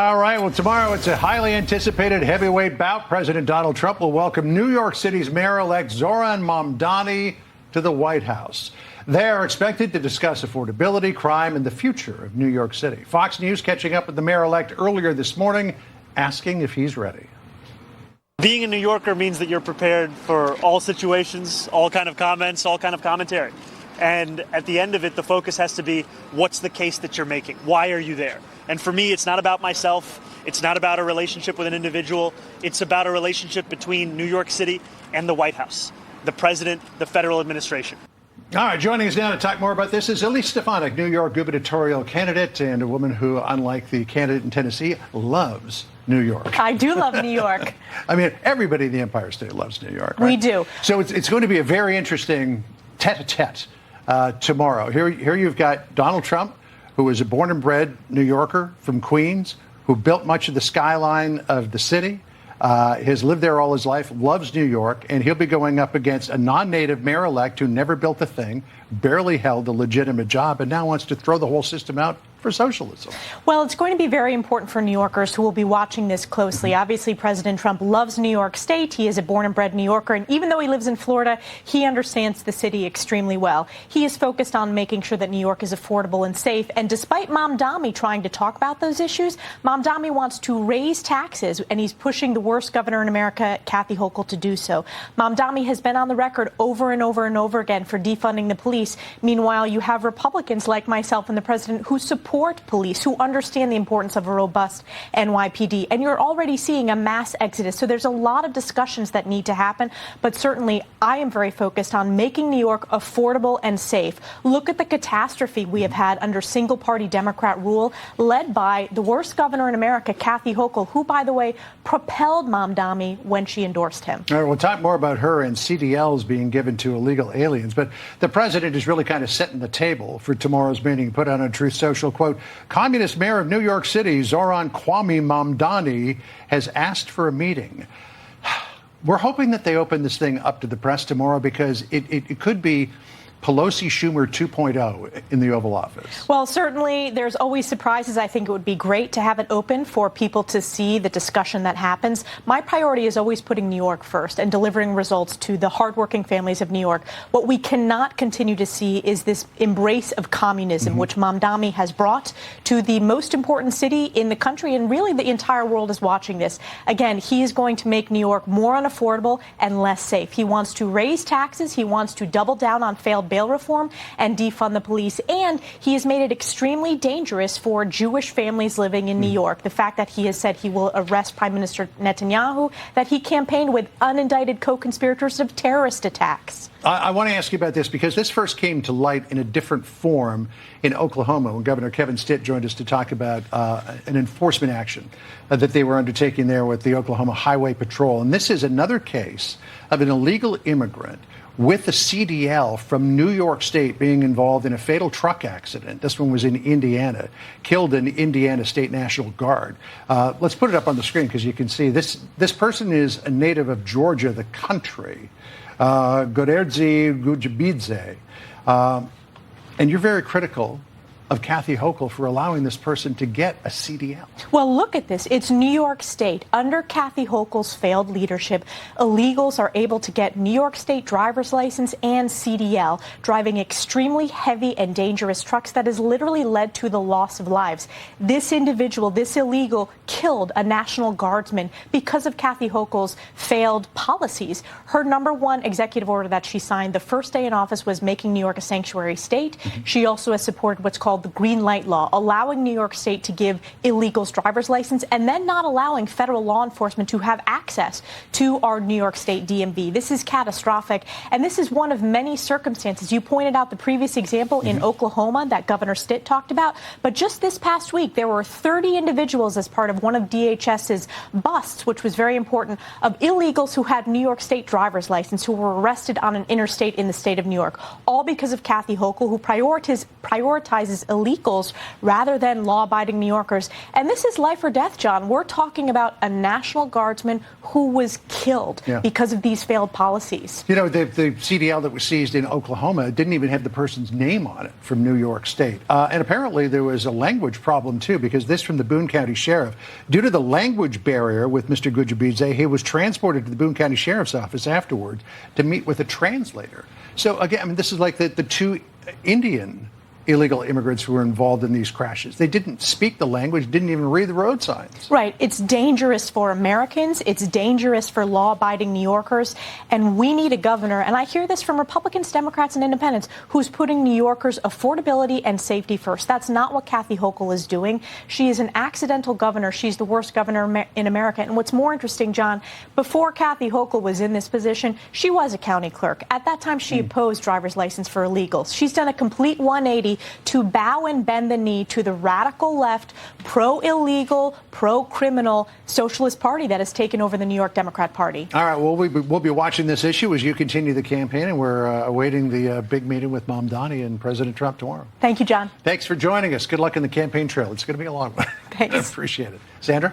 All right, well, tomorrow it's a highly anticipated heavyweight bout. President Donald Trump will welcome New York City's mayor-elect Zohran Mamdani to the White House. They are expected to discuss affordability, crime, and the future of New York City. Fox News catching up with the mayor-elect earlier this morning, asking if he's ready. Being a New Yorker means that you're prepared for all situations, all kind of comments, all kind of commentary. And at the end of it, the focus has to be, what's the case that you're making? Why are you there? And for me, it's not about myself. It's not about a relationship with an individual. It's about a relationship between New York City and the White House, the president, the federal administration. All right, joining us now to talk more about this is Stefanik, New York gubernatorial candidate, and a woman who, unlike the candidate in Tennessee, loves New York. I do love New York. I mean, everybody in the Empire State loves New York, right? We do. So it's going to be a very interesting tete-a-tete tomorrow. Here you've got Donald Trump, who is a born and bred New Yorker from Queens, who built much of the skyline of the city, has lived there all his life, loves New York, and he'll be going up against a non-native mayor-elect who never built a thing, barely held a legitimate job, and now wants to throw the whole system out for socialism. Well, it's going to be very important for New Yorkers who will be watching this closely. Obviously, President Trump loves New York State. He is a born and bred New Yorker. And even though he lives in Florida, he understands the city extremely well. He is focused on making sure that New York is affordable and safe. And despite Mamdani trying to talk about those issues, Mamdani wants to raise taxes, and he's pushing the worst governor in America, Kathy Hochul, to do so. Mamdani has been on the record over and over and over again for defunding the police. Meanwhile, you have Republicans like myself and the president who support police, who understand the importance of a robust NYPD. And you're already seeing a mass exodus. So there's a lot of discussions that need to happen. But certainly, I am very focused on making New York affordable and safe. Look at the catastrophe we have had under single-party Democrat rule, led by the worst governor in America, Kathy Hochul, who, by the way, propelled Mamdani when she endorsed him. All right, we'll talk more about her and CDLs being given to illegal aliens. But the president is really kind of setting the table for tomorrow's meeting. Put out on Truth Social, quote, Communist mayor of New York City, Zohran Mamdani, has asked for a meeting. We're hoping that they open this thing up to the press tomorrow because it could be Pelosi Schumer 2.0 in the Oval Office. Well, certainly there's always surprises. I think it would be great to have it open for people to see the discussion that happens. My priority is always putting New York first and delivering results to the hardworking families of New York. What we cannot continue to see is this embrace of communism, which Mamdani has brought to the most important city in the country, and really the entire world is watching this. Again, he is going to make New York more unaffordable and less safe. He wants to raise taxes. He wants to double down on failed bail reform and defund the police. And he has made it extremely dangerous for Jewish families living in New York. The fact that he has said he will arrest Prime Minister Netanyahu, that he campaigned with unindicted co-conspirators of terrorist attacks. I want to ask you about this because this first came to light in a different form in Oklahoma when Governor Kevin Stitt joined us to talk about an enforcement action that they were undertaking there with the Oklahoma Highway Patrol. And this is another case of an illegal immigrant with a CDL from New York State being involved in a fatal truck accident. This one was in Indiana, killed an Indiana State National Guard. Let's put it up on the screen because you can see this person is a native of Georgia, the country, Gorerdzi Gujabidze. And you're very critical of Kathy Hochul for allowing this person to get a CDL. Well, look at this. It's New York State. Under Kathy Hochul's failed leadership, illegals are able to get New York State driver's license and CDL, driving extremely heavy and dangerous trucks that has literally led to the loss of lives. This individual, this illegal, killed a National Guardsman because of Kathy Hochul's failed policies. Her #1 executive order that she signed the first day in office was making New York a sanctuary state. She also has supported what's called the Green Light Law, allowing New York State to give illegals driver's license and then not allowing federal law enforcement to have access to our New York State DMV. This is catastrophic, and this is one of many circumstances. You pointed out the previous example in Oklahoma that Governor Stitt talked about, but just this past week, there were 30 individuals as part of one of DHS's busts, which was very important, of illegals who had New York State driver's license who were arrested on an interstate in the state of New York, all because of Kathy Hochul, who prioritizes illegals rather than law-abiding New Yorkers. And this is life or death, John. We're talking about a National Guardsman who was killed because of these failed policies. You know, the CDL that was seized in Oklahoma didn't even have the person's name on it from New York State. And apparently there was a language problem, too, because this from the Boone County Sheriff. Due to the language barrier with Mr. Gujabidze, he was transported to the Boone County Sheriff's Office afterwards to meet with a translator. So, again, I mean, this is like the two Indian illegal immigrants who were involved in these crashes. They didn't speak the language, didn't even read the road signs. Right. It's dangerous for Americans. It's dangerous for law-abiding New Yorkers. And we need a governor, and I hear this from Republicans, Democrats, and independents, who's putting New Yorkers' affordability and safety first. That's not what Kathy Hochul is doing. She is an accidental governor. She's the worst governor in America. And what's more interesting, John, before Kathy Hochul was in this position, she was a county clerk. At that time, she opposed driver's license for illegals. She's done a complete 180 to bow and bend the knee to the radical left, pro-illegal, pro-criminal Socialist Party that has taken over the New York Democrat Party. All right, well, we'll be watching this issue as you continue the campaign, and we're awaiting the big meeting with Mamdani and President Trump tomorrow. Thank you, John. Thanks for joining us. Good luck in the campaign trail. It's going to be a long one. Thanks. Appreciate it. Sandra?